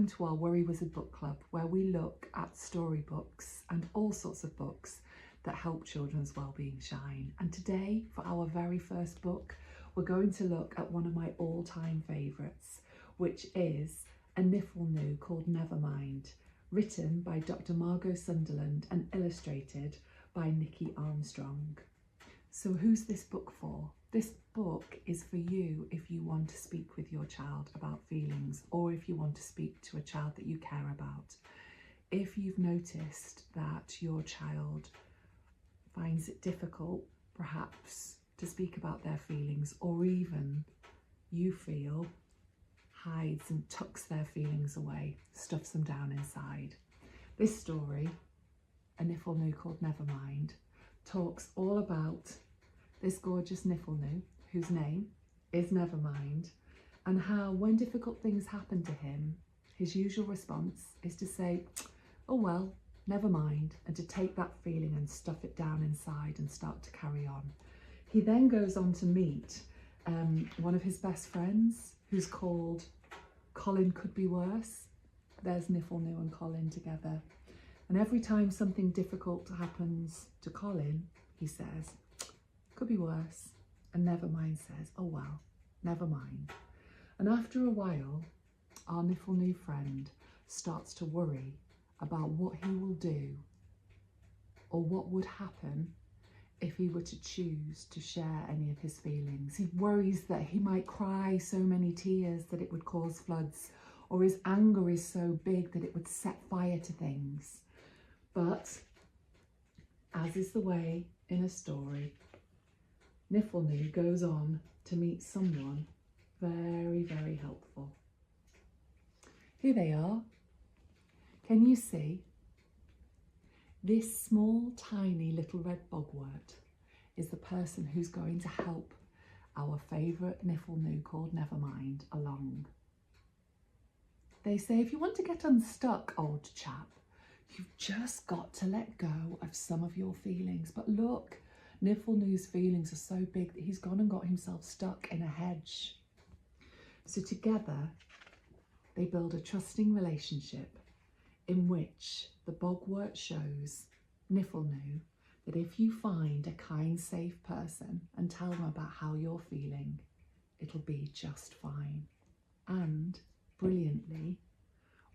welcome to our Worry Wizard book club, where we look at storybooks and all sorts of books that help children's wellbeing shine. And today, for our very first book, we're going to look at one of my all-time favourites, which is A Nifflenoo Called Nevermind, written by Dr. Margot Sunderland and illustrated by Nikki Armstrong. So who's this book for? This book is for you if you want to speak with your child about feelings, or if you want to speak to a child that you care about. If you've noticed that your child finds it difficult, perhaps, to speak about their feelings, or even you feel hides and tucks their feelings away, stuffs them down inside. This story, A Nifflenoo Called Nevermind, talks all about this gorgeous Nifflenoo, whose name is Nevermind, and how when difficult things happen to him, his usual response is to say, oh well, never mind, and to take that feeling and stuff it down inside and start to carry on. He then goes on to meet one of his best friends, who's called Colin Could Be Worse. There's Nifflenoo and Colin together. And every time something difficult happens to Colin, he says, could be worse. And Nevermind says, oh well, never mind. And after a while, our Nifflenoo friend starts to worry about what he will do, or what would happen if he were to choose to share any of his feelings. He worries that he might cry so many tears that it would cause floods, or his anger is so big that it would set fire to things. But, as is the way in a story, Nifflenoo goes on to meet someone very, very helpful. Here they are. Can you see? This small, tiny little red bogwort is the person who's going to help our favourite Nifflenoo Called Nevermind along. They say, if you want to get unstuck, old chap, you've just got to let go of some of your feelings. But look, Nifflenoo's feelings are so big that he's gone and got himself stuck in a hedge. So together, they build a trusting relationship in which the bogwort shows Nifflenoo that if you find a kind, safe person and tell them about how you're feeling, it'll be just fine. And brilliantly,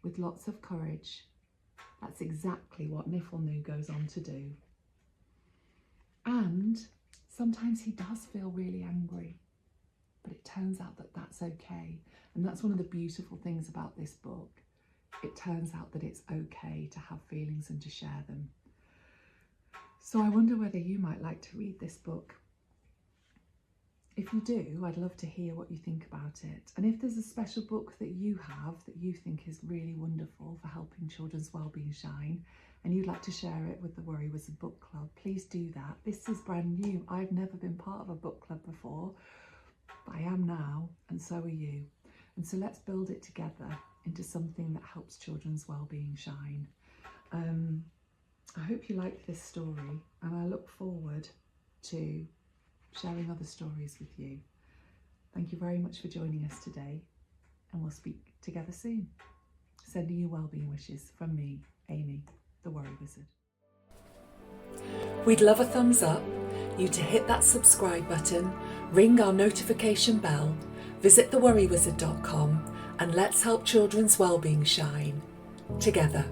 with lots of courage, that's exactly what Nifflenoo goes on to do. And sometimes he does feel really angry, but it turns out that that's okay. And that's one of the beautiful things about this book. It turns out that it's okay to have feelings and to share them. So I wonder whether you might like to read this book. If you do, I'd love to hear what you think about it. And if there's a special book that you have that you think is really wonderful for helping children's wellbeing shine, and you'd like to share it with the Worry Wizard book club, please do that. This is brand new. I've never been part of a book club before, but I am now, and so are you. And so let's build it together into something that helps children's wellbeing shine. I hope you liked this story, and I look forward to sharing other stories with you. Thank you very much for joining us today, and we'll speak together soon. Sending you wellbeing wishes from me, Amy, the Worry Wizard. We'd love a thumbs up, you to hit that subscribe button, ring our notification bell, visit theworrywizard.com, and let's help children's wellbeing shine together.